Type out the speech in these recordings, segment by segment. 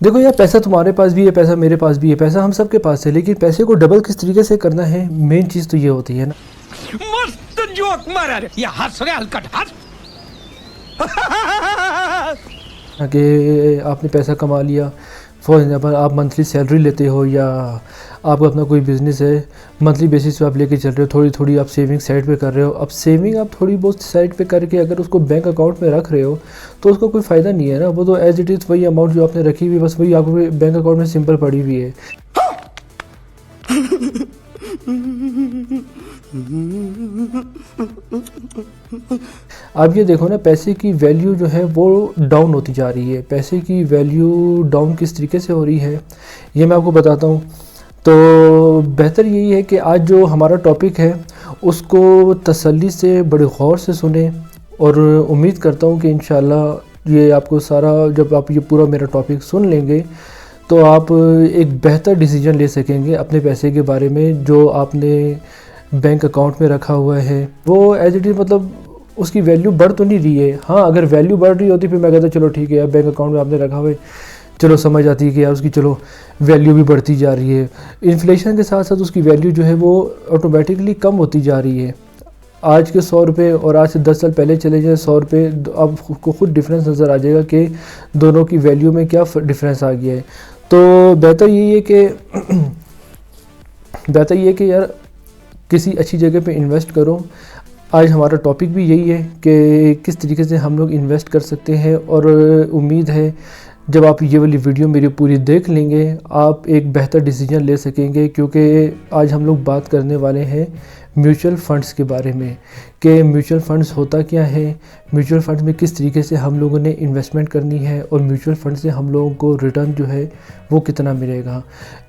देखो यार, पैसा तुम्हारे पास भी है, पैसा मेरे पास भी है, पैसा हम सबके पास है, लेकिन पैसे को डबल किस तरीके से करना है, मेन चीज़ तो ये होती है ना। मस्त जोक मारा रे, ये हंस रहे हलकट हंस। कि आपने पैसा कमा लिया, फॉर एग्जांपल आप मंथली सैलरी लेते हो या आपका अपना कोई बिज़नेस है, मंथली बेसिस पे आप लेके चल रहे हो, थोड़ी थोड़ी आप सेविंग साइड पे कर रहे हो। अब सेविंग आप थोड़ी बहुत साइड पे करके अगर उसको बैंक अकाउंट में रख रहे हो तो उसका कोई फ़ायदा नहीं है ना। वो तो एज इट इज़ वही अमाउंट जो आपने रखी हुई, बस वही आपको बैंक अकाउंट में सिंपल पड़ी हुई है। अब ये देखो ना, पैसे की वैल्यू जो है वो डाउन होती जा रही है। पैसे की वैल्यू डाउन किस तरीके से हो रही है ये मैं आपको बताता हूँ। तो बेहतर यही है कि आज जो हमारा टॉपिक है उसको तसल्ली से बड़े गौर से सुने, और उम्मीद करता हूँ कि इंशाल्लाह ये आपको सारा, जब आप ये पूरा मेरा टॉपिक सुन लेंगे तो आप एक बेहतर डिसीजन ले सकेंगे अपने पैसे के बारे में जो आपने बैंक अकाउंट में रखा हुआ है। वो एज इट इज़ मतलब उसकी वैल्यू बढ़ तो नहीं रही है। हाँ, अगर वैल्यू बढ़ रही होती फिर मैं कहता चलो ठीक है यार, बैंक अकाउंट में आपने रखा हुआ है, चलो समझ आती है कि यार उसकी चलो वैल्यू भी बढ़ती जा रही है। इन्फ्लेशन के साथ साथ उसकी वैल्यू जो है वो ऑटोमेटिकली कम होती जा रही है। आज के 100 रुपये और आज से 10 साल पहले चले जाए 100 रुपये, आपको खुद डिफरेंस नज़र आ जाएगा कि दोनों की वैल्यू में क्या डिफरेंस आ गया है। तो बेहतर यही है कि यार किसी अच्छी जगह पे इन्वेस्ट करो। आज हमारा टॉपिक भी यही है कि किस तरीके से हम लोग इन्वेस्ट कर सकते हैं, और उम्मीद है जब आप ये वाली वीडियो मेरी पूरी देख लेंगे आप एक बेहतर डिसीजन ले सकेंगे। क्योंकि आज हम लोग बात करने वाले हैं म्यूचुअल फ़ंड्स के बारे में कि म्यूचुअल फ़ंड्स होता क्या है, म्यूचुअल फ़ंड्स में किस तरीके से हम लोगों ने इन्वेस्टमेंट करनी है, और म्यूचुअल फ़ंड से हम लोगों को रिटर्न जो है वो कितना मिलेगा।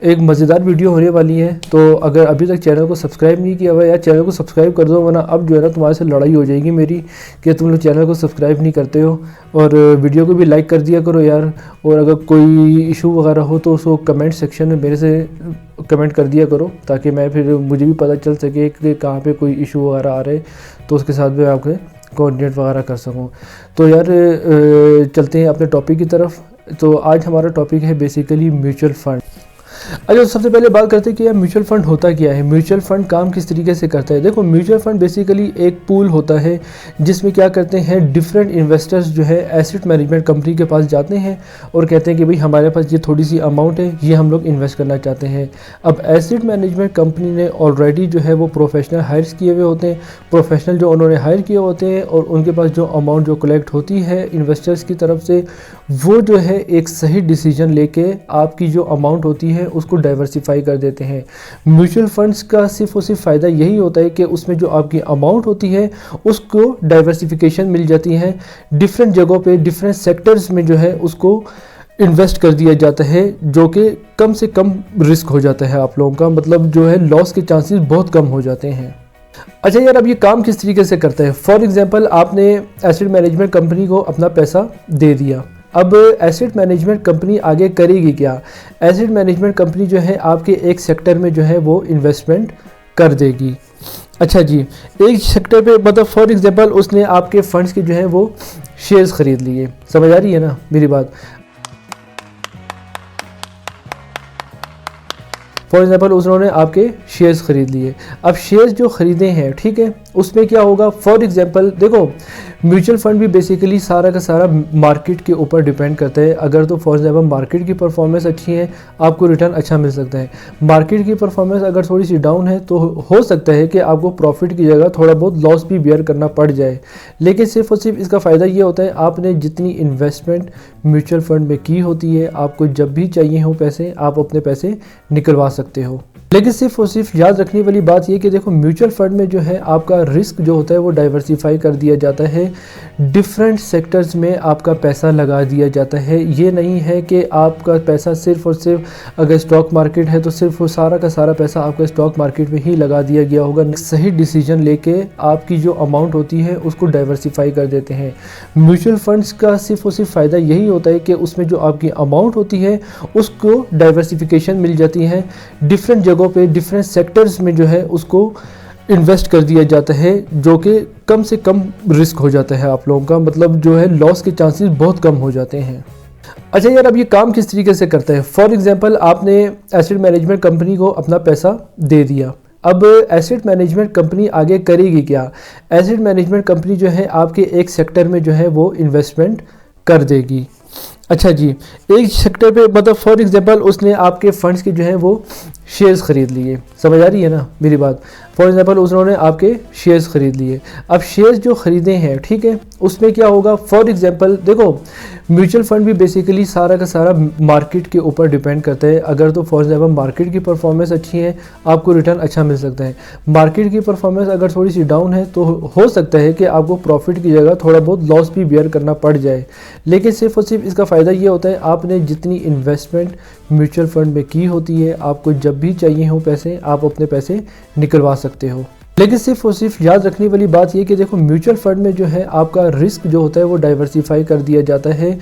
एक मज़ेदार वीडियो होने वाली है, तो अगर अभी तक चैनल को सब्सक्राइब नहीं किया हुआ यार चैनल को सब्सक्राइब कर दो, वरना अब जो है ना तुम्हारे से लड़ाई हो जाएगी मेरी कि तुम लोग चैनल को सब्सक्राइब नहीं करते हो। और वीडियो को भी लाइक कर दिया करो यार, और अगर कोई इशू वगैरह हो तो उसको कमेंट सेक्शन में मेरे से कमेंट कर दिया करो, ताकि मैं फिर मुझे भी पता चल सके कि कहाँ पे कोई इशू वगैरह आ रहे तो उसके साथ भी आपके कोऑर्डिनेट वगैरह कर सकूँ। तो यार चलते हैं अपने टॉपिक की तरफ। तो आज हमारा टॉपिक है बेसिकली म्यूचुअल फ़ंड। अच्छा, सबसे पहले बात करते हैं कि यार म्यूचुअल फ़ंड होता क्या है, म्यूचुअल फ़ंड काम किस तरीके से करता है। देखो, म्यूचुअल फ़ंड बेसिकली एक पूल होता है जिसमें क्या करते हैं डिफरेंट इन्वेस्टर्स जो है एसेट मैनेजमेंट कंपनी के पास जाते हैं और कहते हैं कि भाई हमारे पास ये थोड़ी सी अमाउंट है, ये हम लोग इन्वेस्ट करना चाहते हैं। अब एसेट मैनेजमेंट कंपनी ने ऑलरेडी जो है वो प्रोफेशनल हायर्स किए हुए होते हैं, प्रोफेशनल जो उन्होंने हायर किए होते हैं, और उनके पास जो अमाउंट जो कलेक्ट होती है इन्वेस्टर्स की तरफ से, वो जो है एक सही डिसीजन लेके आपकी जो अमाउंट होती है उसको डाइवर्सिफाई कर देते हैं। म्यूचुअल फंड्स का सिर्फ और सिर्फ फ़ायदा यही होता है कि उसमें जो आपकी अमाउंट होती है उसको डाइवर्सिफिकेशन मिल जाती है, डिफरेंट जगहों पे डिफरेंट सेक्टर्स में जो है उसको इन्वेस्ट कर दिया जाता है, जो कि कम से कम रिस्क हो जाता है आप लोगों का, मतलब जो है लॉस के चांसेस बहुत कम हो जाते हैं। अच्छा यार, अब ये काम किस तरीके से करता है। फॉर एग्जांपल आपने एसेट मैनेजमेंट कंपनी को अपना पैसा दे दिया। अब एसेट मैनेजमेंट कंपनी आगे करेगी क्या, एसेट मैनेजमेंट कंपनी जो है आपके एक सेक्टर में जो है वो इन्वेस्टमेंट कर देगी। अच्छा जी, एक सेक्टर पे मतलब फॉर एग्जांपल उसने आपके फंड्स के जो है वो शेयर्स ख़रीद लिए, समझ आ रही है ना मेरी बात। फॉर एग्जांपल उन्होंने आपके शेयर्स ख़रीद लिए। अब शेयर्स जो ख़रीदे हैं, ठीक है, उसमें क्या होगा। फॉर एग्जांपल देखो, म्यूचुअल फंड भी बेसिकली सारा का सारा मार्केट के ऊपर डिपेंड करता है। अगर तो फॉर एग्जांपल मार्केट की परफॉर्मेंस अच्छी है आपको रिटर्न अच्छा मिल सकता है, मार्केट की परफॉर्मेंस अगर थोड़ी सी डाउन है तो हो सकता है कि आपको प्रॉफिट की जगह थोड़ा बहुत लॉस भी बियर करना पड़ जाए। लेकिन सिर्फ और सिर्फ इसका फ़ायदा ये होता है आपने जितनी इन्वेस्टमेंट म्यूचुअल फंड में की होती है, आपको जब भी चाहिए हो पैसे आप अपने पैसे निकलवा सकते हो। लेकिन सिर्फ और सिर्फ याद रखने वाली बात ये कि देखो, म्यूचुअल फंड में जो है आपका रिस्क जो होता है वो डाइवर्सिफाई कर दिया जाता है, डिफरेंट सेक्टर्स में आपका पैसा लगा दिया जाता है। ये नहीं है कि आपका पैसा सिर्फ और सिर्फ अगर स्टॉक मार्केट है तो सिर्फ वो सारा का सारा पैसा आपका स्टॉक मार्केट में ही लगा दिया गया होगा। सही डिसीजन लेके आपकी जो अमाउंट होती है उसको डाइवर्सिफाई कर देते हैं। म्यूचुअल फंड्स का सिर्फ और सिर्फ फ़ायदा यही होता है कि उसमें जो आपकी अमाउंट होती है उसको डाइवर्सिफिकेशन मिल जाती है, डिफरेंट जगहों पे डिफरेंट सेक्टर्स में जो है उसको इन्वेस्ट कर दिया जाता है, जो कि कम से कम रिस्क हो जाता है आप लोगों का, मतलब जो है लॉस के चांसेस बहुत कम हो जाते हैं। अच्छा यार, अब ये काम किस तरीके से करता है? फॉर एग्जांपल आपने एसेट मैनेजमेंट कंपनी को अपना पैसा दे दिया। अब एसेट मैनेजमेंट कंपनी आगे करेगी क्या? एसेट मैनेजमेंट कंपनी जो है आपके एक सेक्टर में जो है वो इन्वेस्टमेंट कर देगी। अच्छा जी, एक सेक्टर पे मतलब फॉर एग्जांपल उसने आपके फंड्स के जो है वो शेयर्स ख़रीद लिए, समझ आ रही है ना मेरी बात? फॉर एग्जांपल उन्होंने आपके शेयर्स ख़रीद लिए। अब शेयर्स जो ख़रीदे हैं, ठीक है, उसमें क्या होगा? फॉर एग्जांपल देखो, म्यूचुअल फंड भी बेसिकली सारा का सारा मार्केट के ऊपर डिपेंड करता है। अगर तो फॉर एग्जांपल मार्केट की परफॉर्मेंस अच्छी है, आपको रिटर्न अच्छा मिल सकता है। मार्केट की परफॉर्मेंस अगर थोड़ी सी डाउन है तो हो सकता है कि आपको प्रॉफिट की जगह थोड़ा बहुत लॉस भी बेयर करना पड़ जाए। लेकिन सिर्फ और सिर्फ इसका फ़ायदा ये होता है, आपने जितनी इन्वेस्टमेंट म्यूचुअल फंड में की होती है, आपको जब भी चाहिए हो पैसे, आप अपने पैसे निकलवा सकते हो। लेकिन सिर्फ और सिर्फ याद रखने वाली बात ये कि देखो, म्यूचुअल फंड में जो है आपका रिस्क जो होता है वो डाइवर्सिफाई कर दिया जाता है,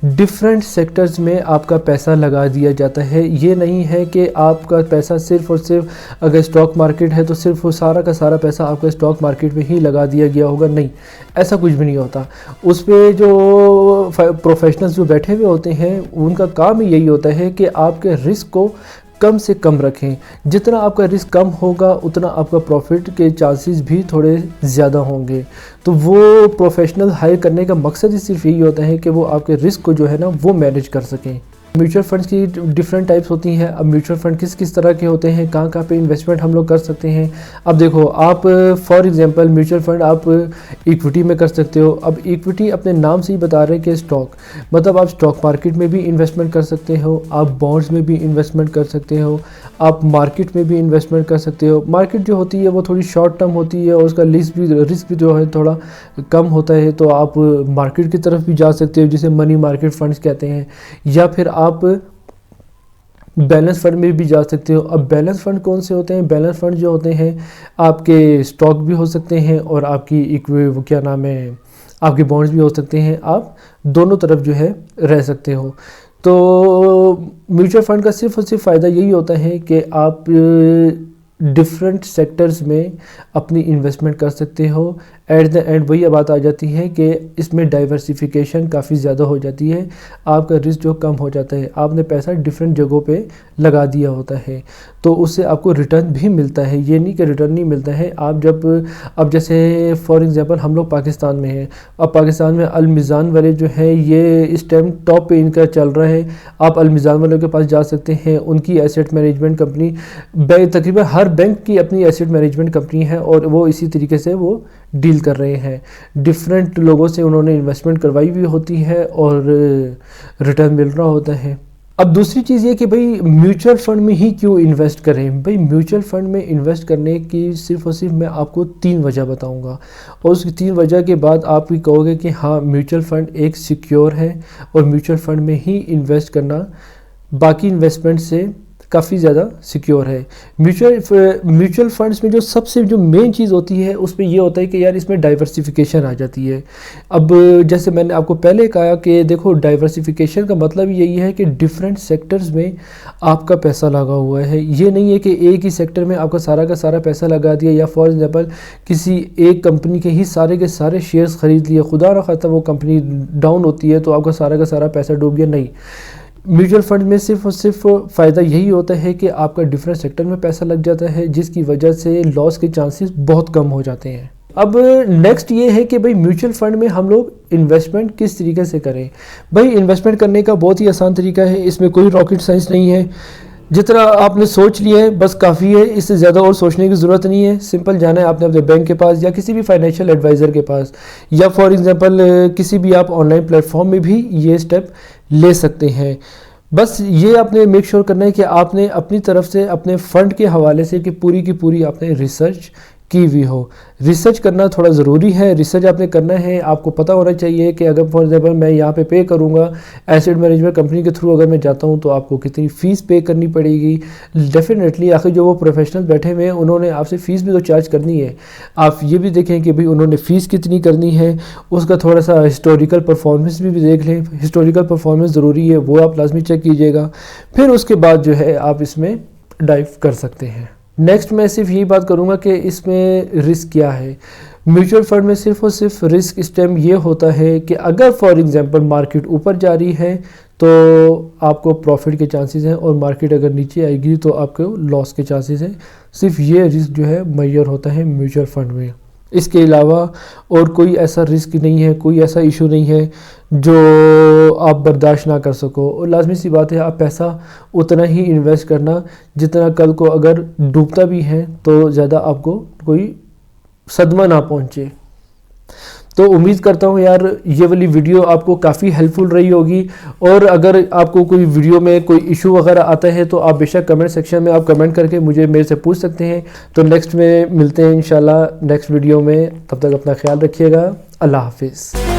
डिफरेंट सेक्टर्स में आपका पैसा लगा दिया जाता है। ये नहीं है कि आपका पैसा सिर्फ और सिर्फ अगर स्टॉक मार्केट है तो सिर्फ वो सारा का सारा पैसा आपका स्टॉक मार्केट में ही लगा दिया गया होगा, नहीं, ऐसा कुछ भी नहीं होता। उस पर जो प्रोफेशनल्स जो बैठे हुए होते हैं उनका काम ही यही होता है कि आपके रिस्क को कम से कम रखें। जितना आपका रिस्क कम होगा उतना आपका प्रॉफिट के चांसेस भी थोड़े ज़्यादा होंगे। तो वो प्रोफेशनल हायर करने का मकसद ही सिर्फ यही होता है कि वो आपके रिस्क को जो है ना वो मैनेज कर सकें। म्यूचुअल फंड्स की डिफरेंट टाइप्स होती हैं। अब म्यूचुअल फंड किस किस तरह के होते हैं, कहाँ कहाँ पे इन्वेस्टमेंट हम लोग कर सकते हैं? अब देखो, आप फॉर एग्जांपल म्यूचुअल फंड आप इक्विटी में कर सकते हो। अब इक्विटी अपने नाम से ही बता रहे हैं कि स्टॉक, मतलब आप स्टॉक मार्केट में भी इन्वेस्टमेंट कर सकते हो, आप बॉन्ड्स में भी इन्वेस्टमेंट कर सकते हो, आप मार्केट में भी इन्वेस्टमेंट कर सकते हो। मार्केट जो होती है वो थोड़ी शॉर्ट टर्म होती है और उसका रिस्क भी जो है थोड़ा कम होता है, तो आप मार्केट की तरफ भी जा सकते हो, जिसे मनी मार्केट फंड्स कहते हैं। या फिर आप बैलेंस फंड में भी जा सकते हो। अब बैलेंस फंड कौन से होते हैं? बैलेंस फंड जो होते हैं आपके स्टॉक भी हो सकते हैं और आपकी क्या नाम है, आपके बॉन्ड्स भी हो सकते हैं। आप दोनों तरफ जो है रह सकते हो। तो म्यूचुअल फंड का सिर्फ और सिर्फ फ़ायदा यही होता है कि आप डिफरेंट सेक्टर्स में अपनी इन्वेस्टमेंट कर सकते हो। एट द एंड वही बात आ जाती है कि इसमें डाइवर्सिफिकेशन काफ़ी ज़्यादा हो जाती है, आपका रिस्क जो कम हो जाता है। आपने पैसा डिफरेंट जगहों पे लगा दिया होता है तो उससे आपको रिटर्न भी मिलता है। ये नहीं कि रिटर्न नहीं मिलता है। आप जब अब जैसे फॉर एग्जांपल हम लोग पाकिस्तान में हैं, अब पाकिस्तान में अल मीज़ान वाले जो है ये इस टाइम टॉप पे इनका चल रहा है। आप अल मीज़ान वालों के पास जा सकते हैं, उनकी एसेट मैनेजमेंट कंपनी तकरीबन हर बैंक की अपनी एसेट मैनेजमेंट कंपनी है और वो इसी तरीके से वो डील कर रहे हैं। डिफरेंट लोगों से उन्होंने इन्वेस्टमेंट करवाई हुई होती है और रिटर्न मिल रहा होता है। अब दूसरी चीज़ ये कि भाई म्यूचुअल फंड में ही क्यों इन्वेस्ट करें? भाई म्यूचुअल फंड में इन्वेस्ट करने की सिर्फ और सिर्फ मैं आपको 3 वजह बताऊंगा और उस 3 वजह के बाद आप भी कहोगे कि हाँ, म्यूचुअल फंड एक सिक्योर है और म्यूचुअल फंड में ही इन्वेस्ट करना बाकी इन्वेस्टमेंट से काफ़ी ज़्यादा सिक्योर है। म्यूचुअल फंड्स में जो मेन चीज़ होती है उसमें ये होता है कि यार इसमें डाइवर्सिफिकेशन आ जाती है। अब जैसे मैंने आपको पहले कहा कि देखो, डाइवर्सिफिकेशन का मतलब यही है कि डिफरेंट सेक्टर्स में आपका पैसा लगा हुआ है। ये नहीं है कि एक ही सेक्टर में आपका सारा का सारा पैसा लगा दिया, या फॉर एग्जांपल किसी एक कंपनी के ही सारे के सारे शेयर्स ख़रीद लिए, खुदा न खास्ता वो कंपनी डाउन होती है तो आपका सारा का सारा पैसा डूब गया। नहीं, म्यूचुअल फंड में सिर्फ और सिर्फ फ़ायदा यही होता है कि आपका डिफरेंट सेक्टर में पैसा लग जाता है, जिसकी वजह से लॉस के चांसेस बहुत कम हो जाते हैं। अब नेक्स्ट ये है कि भाई म्यूचुअल फंड में हम लोग इन्वेस्टमेंट किस तरीके से करें। भाई इन्वेस्टमेंट करने का बहुत ही आसान तरीका है, इसमें कोई रॉकेट साइंस नहीं है। जितना आपने सोच लिया है बस काफ़ी है, इससे ज़्यादा और सोचने की ज़रूरत नहीं है। सिंपल जाना है आपने अपने बैंक के पास या किसी भी फाइनेंशियल एडवाइज़र के पास, या फॉर एग्जांपल किसी भी आप ऑनलाइन प्लेटफॉर्म में भी ये स्टेप ले सकते हैं। बस ये आपने मेक श्योर करना है कि आपने अपनी तरफ से अपने फ़ंड के हवाले से कि पूरी की पूरी आपने रिसर्च की हुई हो। रिसर्च करना थोड़ा ज़रूरी है। रिसर्च आपने करना है, आपको पता होना चाहिए कि अगर फॉर एग्जांपल मैं यहाँ पे करूँगा एसेट मैनेजमेंट कंपनी के थ्रू अगर मैं जाता हूँ तो आपको कितनी फ़ीस पे करनी पड़ेगी। डेफिनेटली आखिर जो वो प्रोफेशनल बैठे हुए हैं उन्होंने आपसे फ़ीस भी तो चार्ज करनी है। आप ये भी देखें कि भाई उन्होंने फ़ीस कितनी करनी है, उसका थोड़ा सा हिस्टोरिकल परफॉर्मेंस भी देख लें। हिस्टोरिकल परफॉर्मेंस ज़रूरी है, वो आप लाजमी चेक कीजिएगा। फिर उसके बाद जो है आप इसमें डाइव कर सकते हैं। नेक्स्ट मैं सिर्फ यही बात करूँगा कि इसमें रिस्क क्या है। म्यूचुअल फंड में सिर्फ और सिर्फ रिस्क इस टाइम ये होता है कि अगर फॉर एग्जांपल मार्केट ऊपर जा रही है तो आपको प्रॉफिट के चांसेस हैं, और मार्केट अगर नीचे आएगी तो आपको लॉस के चांसेस हैं। सिर्फ ये रिस्क जो है मैयर होता है म्यूचुअल फंड में। इसके अलावा और कोई ऐसा रिस्क नहीं है, कोई ऐसा इशू नहीं है जो आप बर्दाश्त ना कर सको। और लाजमी सी बात है, आप पैसा उतना ही इन्वेस्ट करना जितना कल को अगर डूबता भी है तो ज़्यादा आपको कोई सदमा ना पहुँचे। तो उम्मीद करता हूँ यार ये वाली वीडियो आपको काफ़ी हेल्पफुल रही होगी। और अगर आपको कोई वीडियो में कोई इशू वगैरह आता है तो आप बेशक कमेंट सेक्शन में आप कमेंट करके मेरे से पूछ सकते हैं। तो नेक्स्ट में मिलते हैं इंशाल्लाह नेक्स्ट वीडियो में। तब तक अपना ख्याल रखिएगा। अल्लाह हाफिज़।